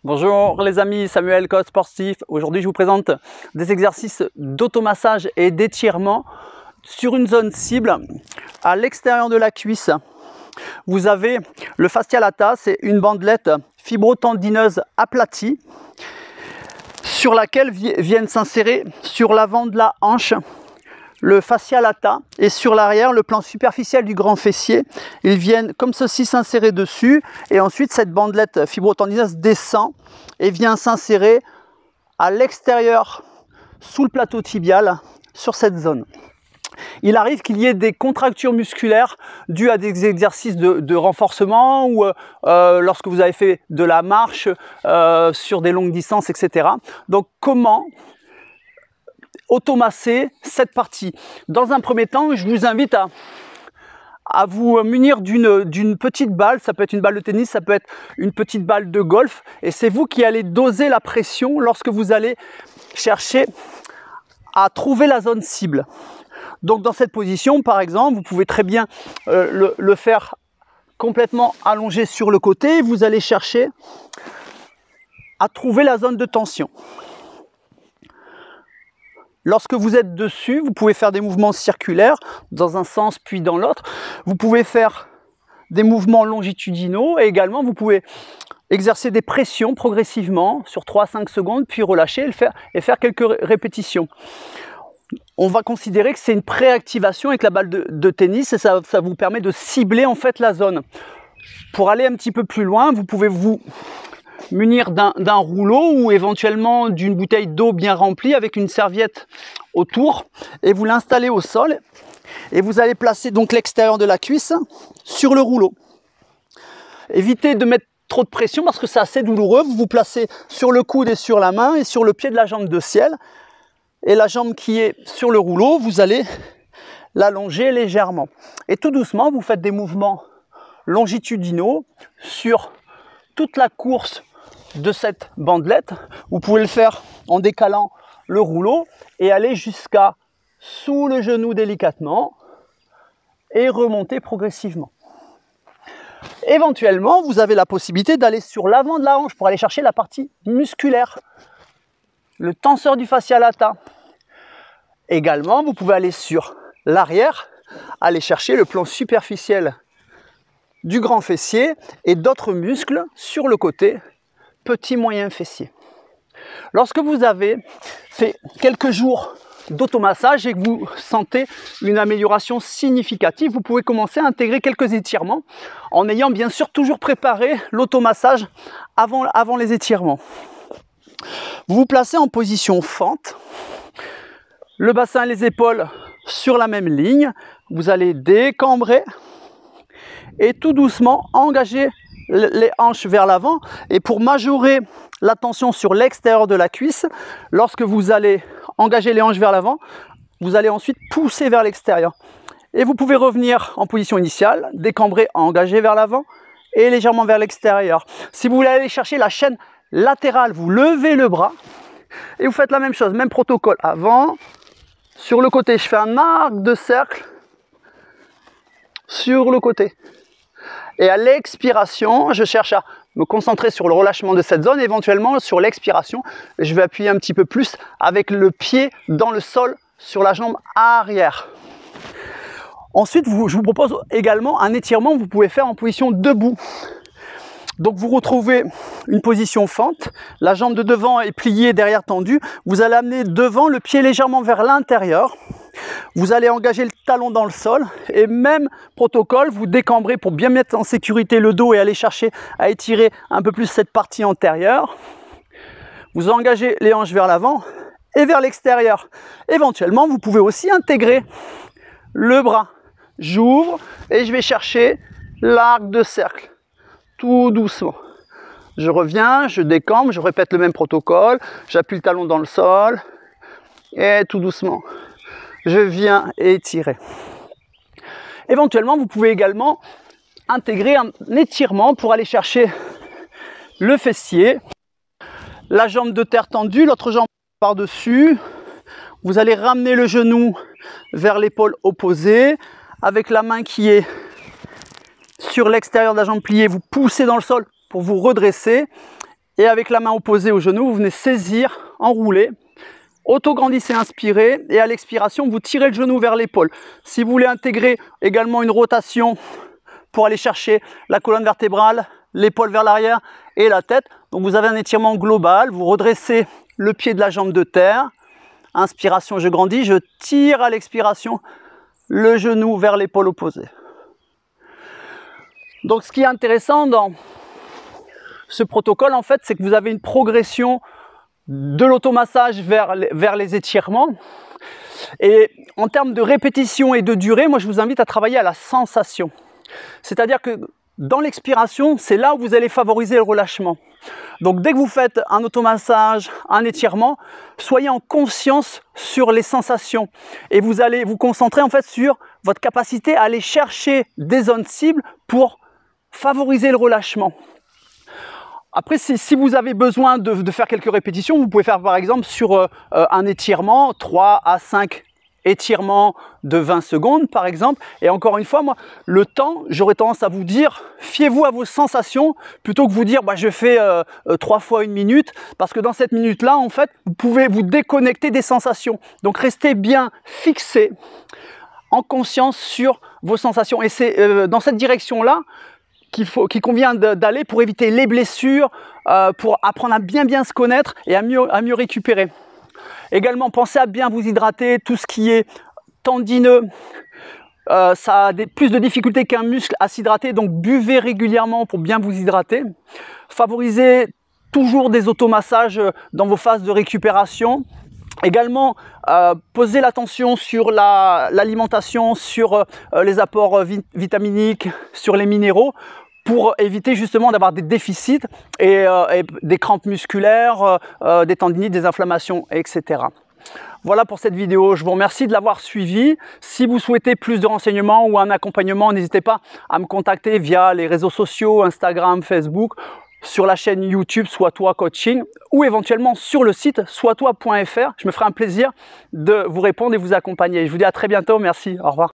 Bonjour les amis, Samuel, coach sportif. Aujourd'hui je vous présente des exercices d'automassage et d'étirement sur une zone cible à l'extérieur de la cuisse. Vous avez le fascia lata, c'est une bandelette fibrotendineuse aplatie sur laquelle viennent s'insérer sur l'avant de la hanche le fascia lata et sur l'arrière le plan superficiel du grand fessier. Ils viennent comme ceci s'insérer dessus et ensuite cette bandelette fibrotendineuse descend et vient s'insérer à l'extérieur sous le plateau tibial sur cette zone. Il arrive qu'il y ait des contractures musculaires dues à des exercices de renforcement ou lorsque vous avez fait de la marche sur des longues distances, etc. Donc comment automasser cette partie? Dans un premier temps, je vous invite à vous munir d'une petite balle. Ça peut être une balle de tennis, ça peut être une petite balle de golf, et c'est vous qui allez doser la pression lorsque vous allez chercher à trouver la zone cible. Donc dans cette position, par exemple, vous pouvez très bien le faire complètement allongé sur le côté. Vous allez chercher à trouver la zone de tension. Lorsque vous êtes dessus, vous pouvez faire des mouvements circulaires dans un sens puis dans l'autre. Vous pouvez faire des mouvements longitudinaux et également vous pouvez exercer des pressions progressivement sur 3-5 secondes puis relâcher et faire quelques répétitions. On va considérer que c'est une préactivation avec la balle de tennis et ça vous permet de cibler en fait la zone. Pour aller un petit peu plus loin, vous pouvez vous munir d'un rouleau ou éventuellement d'une bouteille d'eau bien remplie avec une serviette autour et vous l'installez au sol et vous allez placer donc l'extérieur de la cuisse sur le rouleau. Évitez de mettre trop de pression parce que c'est assez douloureux. Vous vous placez sur le coude et sur la main et sur le pied de la jambe de ciel, et la jambe qui est sur le rouleau, vous allez l'allonger légèrement et tout doucement vous faites des mouvements longitudinaux sur toute la course de cette bandelette. Vous pouvez le faire en décalant le rouleau et aller jusqu'à sous le genou délicatement et remonter progressivement. Éventuellement, vous avez la possibilité d'aller sur l'avant de la hanche pour aller chercher la partie musculaire, le tenseur du fascia lata. Également, vous pouvez aller sur l'arrière, aller chercher le plan superficiel du grand fessier et d'autres muscles sur le côté, petit moyen fessier. Lorsque vous avez fait quelques jours d'automassage et que vous sentez une amélioration significative, vous pouvez commencer à intégrer quelques étirements en ayant bien sûr toujours préparé l'automassage avant les étirements. Vous vous placez en position fente, le bassin et les épaules sur la même ligne, vous allez décambrer et tout doucement engager les hanches vers l'avant. Et pour majorer la tension sur l'extérieur de la cuisse, lorsque vous allez engager les hanches vers l'avant, vous allez ensuite pousser vers l'extérieur. Et vous pouvez revenir en position initiale, décambrer, engager vers l'avant et légèrement vers l'extérieur. Si vous voulez aller chercher la chaîne latérale, vous levez le bras et vous faites la même chose, même protocole. Avant, sur le côté, je fais un arc de cercle sur le côté. Et à l'expiration, je cherche à me concentrer sur le relâchement de cette zone. Éventuellement, sur l'expiration, je vais appuyer un petit peu plus avec le pied dans le sol sur la jambe arrière. Ensuite, je vous propose également un étirement que vous pouvez faire en position debout. Donc vous retrouvez une position fente, la jambe de devant est pliée, derrière tendue. Vous allez amener devant le pied légèrement vers l'intérieur. Vous allez engager le talon dans le sol et même protocole, vous décambrez pour bien mettre en sécurité le dos et aller chercher à étirer un peu plus cette partie antérieure. Vous engagez les hanches vers l'avant et vers l'extérieur. Éventuellement, vous pouvez aussi intégrer le bras. J'ouvre et je vais chercher l'arc de cercle, tout doucement. Je reviens, je décambre, je répète le même protocole, j'appuie le talon dans le sol et tout doucement. Je viens étirer. Éventuellement, vous pouvez également intégrer un étirement pour aller chercher le fessier, la jambe de terre tendue, l'autre jambe par-dessus. Vous allez ramener le genou vers l'épaule opposée avec la main qui est sur l'extérieur de la jambe pliée. Vous poussez dans le sol pour vous redresser Et avec la main opposée au genou, vous venez saisir, enrouler, auto-grandissez, inspirez, et à l'expiration, vous tirez le genou vers l'épaule. Si vous voulez intégrer également une rotation pour aller chercher la colonne vertébrale, l'épaule vers l'arrière et la tête, donc vous avez un étirement global, vous redressez le pied de la jambe de terre, inspiration, je grandis, je tire à l'expiration le genou vers l'épaule opposée. Donc ce qui est intéressant dans ce protocole, en fait, c'est que vous avez une progression de l'automassage vers les étirements. Et en termes de répétition et de durée, moi je vous invite à travailler à la sensation. C'est-à-dire que dans l'expiration, c'est là où vous allez favoriser le relâchement. Donc dès que vous faites un automassage, un étirement, soyez en conscience sur les sensations. Et vous allez vous concentrer en fait sur votre capacité à aller chercher des zones cibles pour favoriser le relâchement. Après, si vous avez besoin de faire quelques répétitions, vous pouvez faire par exemple sur un étirement, 3 à 5 étirements de 20 secondes par exemple. Et encore une fois, moi, le temps, j'aurais tendance à vous dire, fiez-vous à vos sensations plutôt que vous dire, bah, je fais 3 fois 1 minute. Parce que dans cette minute-là, en fait, vous pouvez vous déconnecter des sensations. Donc restez bien fixé, en conscience sur vos sensations. Et c'est dans cette direction-là qu'il convient d'aller pour éviter les blessures, pour apprendre à bien se connaître et à mieux récupérer. Également, pensez à bien vous hydrater. Tout ce qui est tendineux, ça a plus de difficultés qu'un muscle à s'hydrater, donc buvez régulièrement pour bien vous hydrater. Favorisez toujours des automassages dans vos phases de récupération. Également, posez l'attention sur l'alimentation, sur les apports vitaminiques, sur les minéraux, pour éviter justement d'avoir des déficits et des crampes musculaires, des tendinites, des inflammations, etc. Voilà pour cette vidéo, je vous remercie de l'avoir suivi. Si vous souhaitez plus de renseignements ou un accompagnement, n'hésitez pas à me contacter via les réseaux sociaux, Instagram, Facebook, sur la chaîne YouTube Sois-toi Coaching ou éventuellement sur le site soistoi.fr. Je me ferai un plaisir de vous répondre et vous accompagner. Je vous dis à très bientôt, merci, au revoir.